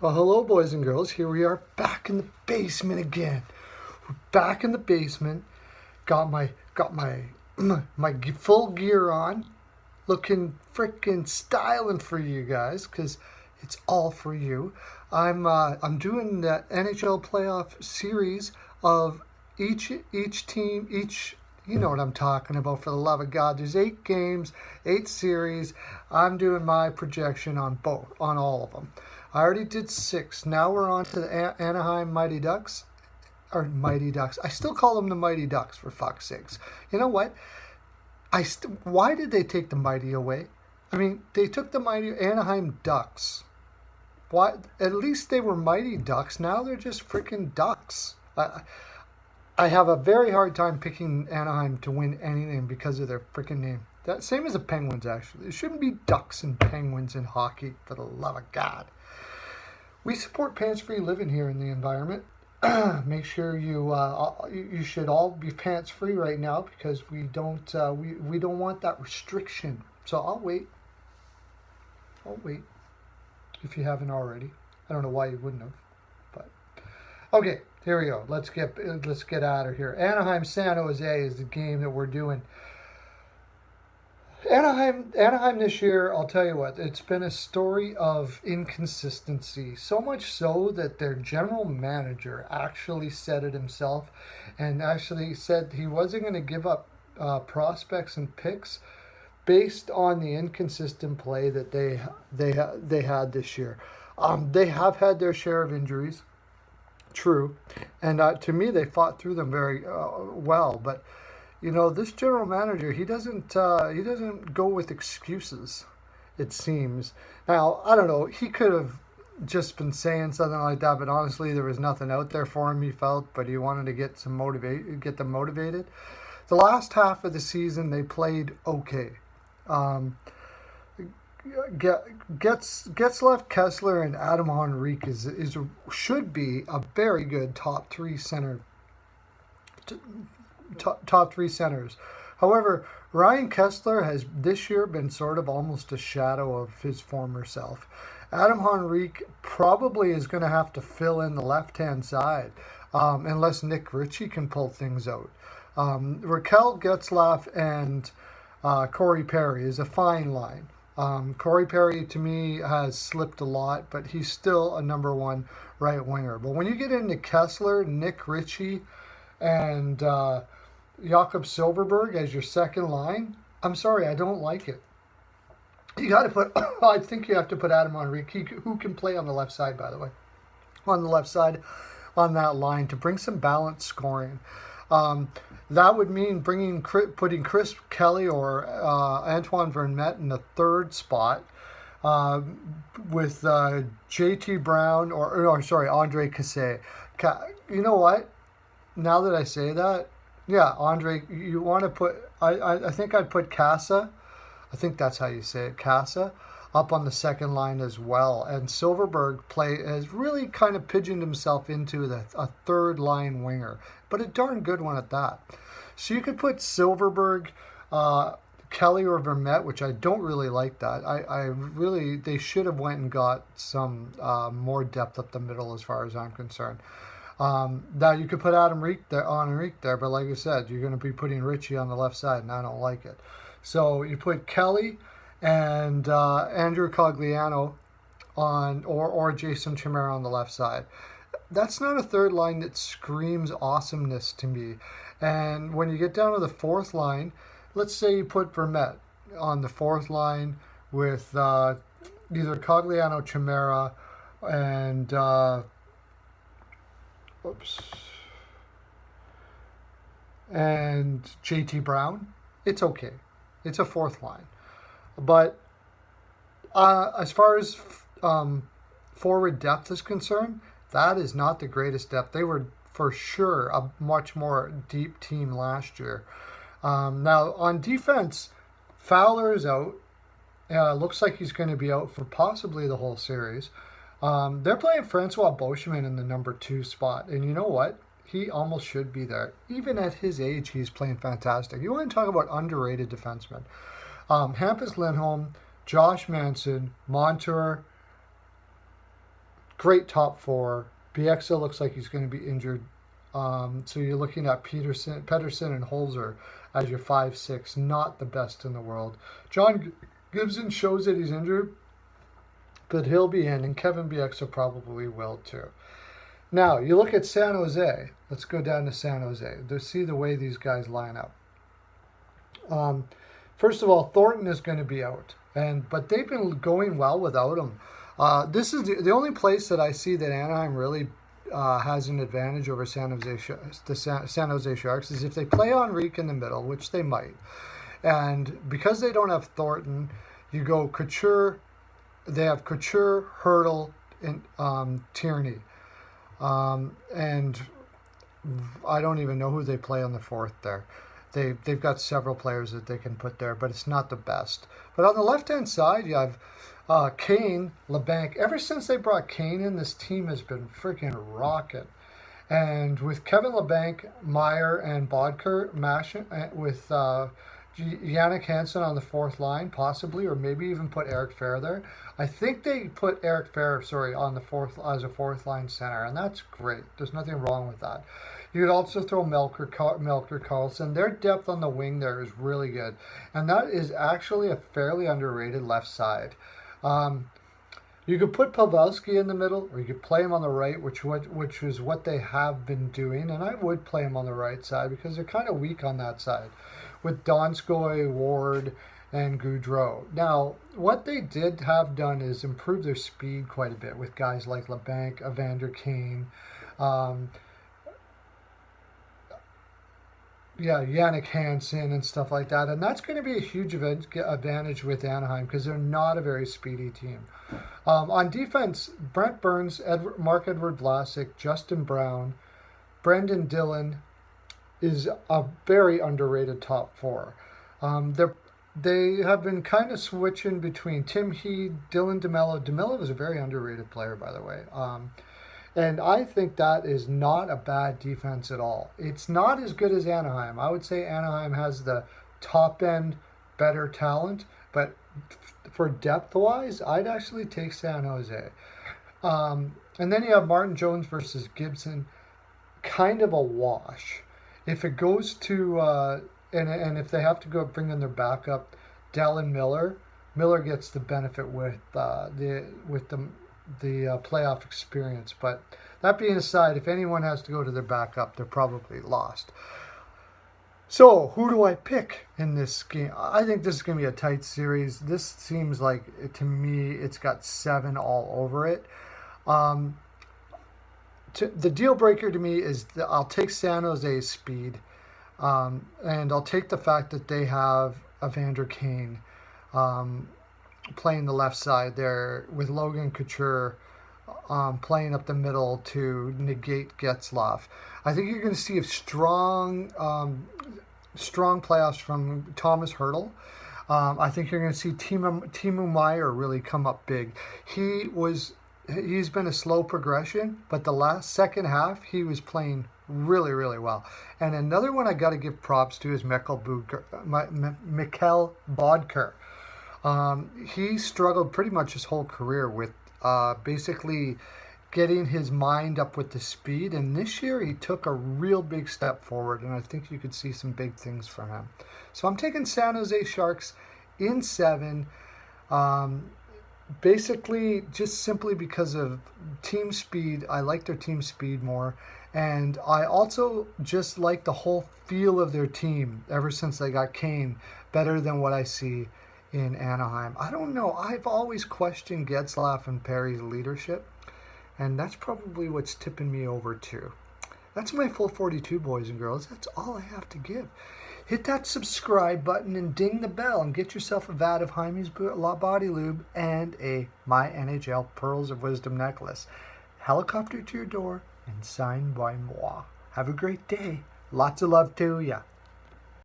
Well, hello, boys and girls. Here we are back in the basement again. We're back in the basement. Got my my full gear on, looking freaking styling for you guys, cause it's all for you. I'm doing the NHL playoff series of each team each. You know what I'm talking about, for the love of God. There's 8 games, 8 series. I'm doing my projection on all of them. I already did 6. Now we're on to the Anaheim Mighty Ducks. Or Mighty Ducks. I still call them the Mighty Ducks, for fuck's sakes. You know what? Why did they take the Mighty away? I mean, they took the Mighty Anaheim Ducks. Why? At least they were Mighty Ducks. Now they're just freaking Ducks. I have a very hard time picking Anaheim to win anything because of their freaking name. That same as the Penguins, actually. It shouldn't be Ducks and Penguins in hockey, for the love of God. We support pants-free living here in the environment. Make sure you should all be pants-free right now, because we don't want that restriction. So I'll wait. If you haven't already. I don't know why you wouldn't have, but okay. Here we go. Let's get out of here. Anaheim San Jose is the game that we're doing. Anaheim this year, I'll tell you what, it's been a story of inconsistency. So much so that their general manager actually said it himself, and actually said he wasn't going to give up prospects and picks based on the inconsistent play that they had this year. They have had their share of injuries. True, and to me, they fought through them very well. But you know, this general manager, he doesn't go with excuses. It seems. Now, I don't know. He could have just been saying something like that, but honestly, there was nothing out there for him. He felt, but he wanted to get them motivated. The last half of the season, they played okay. Getzlaf, Kessler, and Adam Henrique should be a very good top three centers. However, Ryan Kessler has this year been sort of almost a shadow of his former self. Adam Henrique probably is going to have to fill in the left-hand side unless Nick Ritchie can pull things out. Raquel Getzlaf and Corey Perry is a fine line. Corey Perry, to me, has slipped a lot, but he's still a number one right winger. But when you get into Kessler, Nick Ritchie, and Jakob Silfverberg as your second line, I'm sorry, I don't like it. You got to put, I think you have to put Adam Henrique, who can play on the left side, by the way, on the left side on that line to bring some balanced scoring. That would mean putting Chris Kelly or Antoine Vermette in the third spot with J.T. Brown or Andre Casse. You know what? Now that I say that, yeah, Andre, you want to put, I think I'd put Casa, I think that's how you say it, Casa, up on the second line as well. And Silfverberg has really kind of pigeoned himself into a third line winger, but a darn good one at that. So you could put Silfverberg, Kelly, or Vermette, which I don't really like that. They should have went and got some more depth up the middle as far as I'm concerned. Now you could put Henrique there, but like I said, you're going to be putting Ritchie on the left side, and I don't like it. So you put Kelly and Andrew Cogliano on, or Jason Chimera on the left side. That's not a third line that screams awesomeness to me. And when you get down to the fourth line, let's say you put Vermette on the fourth line with either Cogliano, Chimera, and and J.T. Brown. It's okay. It's a fourth line. But as far as forward depth is concerned, that is not the greatest depth. They were for sure a much more deep team last year. Now on defense, Fowler is out. Looks like he's going to be out for possibly the whole series. They're playing Francois Beauchemin in the number 2 spot, and you know what? He almost should be there. Even at his age, he's playing fantastic. You want to talk about underrated defensemen. Hampus Lindholm, Josh Manson, Montour, great top four. Bieksa looks like he's going to be injured. So you're looking at Pedersen and Holzer as your 5-6, not the best in the world. John Gibson shows that he's injured, but he'll be in, and Kevin Bieksa probably will too. Now, you look at San Jose. Let's go down to San Jose to see the way these guys line up. First of all, Thornton is going to be out, but they've been going well without him. This is the only place that I see that Anaheim really has an advantage over San Jose Sharks is if they play Henrique in the middle, which they might. And because they don't have Thornton, you go Couture. They have Couture, Hertl, and Tierney. And I don't even know who they play on the fourth there. They've got several players that they can put there, but it's not the best. But on the left-hand side, you have Kane, Labanc. Ever since they brought Kane in, this team has been freaking rocking. And with Kevin Labanc, Meyer, and Bodker mashing with Yannick Hansen on the fourth line, possibly, or maybe even put Eric Fehr there. I think they put Eric Fehr, on the fourth as a fourth line center, and that's great. There's nothing wrong with that. You could also throw Melker Karlsson. Their depth on the wing there is really good, and that is actually a fairly underrated left side. You could put Pavelski in the middle, or you could play him on the right, which is what they have been doing, and I would play him on the right side because they're kind of weak on that side, with Donskoy, Ward, and Gaudreau. Now, what they did have done is improve their speed quite a bit with guys like Labanc, Evander Kane, Yannick Hansen and stuff like that. And that's going to be a huge advantage with Anaheim because they're not a very speedy team. On defense, Brent Burns, Marc-Edouard Vlasic, Justin Brown, Brendan Dillon is a very underrated top four. They have been kind of switching between Tim Heed, Dylan DeMello. DeMello was a very underrated player, by the way. And I think that is not a bad defense at all. It's not as good as Anaheim. I would say Anaheim has the top-end better talent, but for depth-wise, I'd actually take San Jose. And then you have Martin Jones versus Gibson, kind of a wash. If it goes to, and if they have to go bring in their backup, Dallin Miller gets the benefit with the playoff experience. But that being aside, if anyone has to go to their backup, they're probably lost. So who do I pick in this game? I think this is going to be a tight series. This seems like, to me, it's got 7 all over it. The deal breaker to me is I'll take San Jose's speed, and I'll take the fact that they have Evander Kane playing the left side there with Logan Couture playing up the middle to negate Getzlaf. I think you're going to see a strong playoffs from Thomas Hertl. I think you're going to see Timo Meier really come up big. He's been a slow progression, but the second half, he was playing really, really well. And another one I got to give props to is Mikkel Bodker. He struggled pretty much his whole career with basically getting his mind up with the speed. And this year, he took a real big step forward, and I think you could see some big things from him. So I'm taking San Jose Sharks in 7. Basically, just simply because of team speed. I like their team speed more. And I also just like the whole feel of their team ever since they got Kane better than what I see in Anaheim. I don't know. I've always questioned Getzlaf and Perry's leadership. And that's probably what's tipping me over too. That's my full 42, boys and girls. That's all I have to give. Hit that subscribe button and ding the bell and get yourself a vat of Jaime's Body Lube and a My NHL Pearls of Wisdom necklace. Helicopter to your door and signed by moi. Have a great day. Lots of love to ya.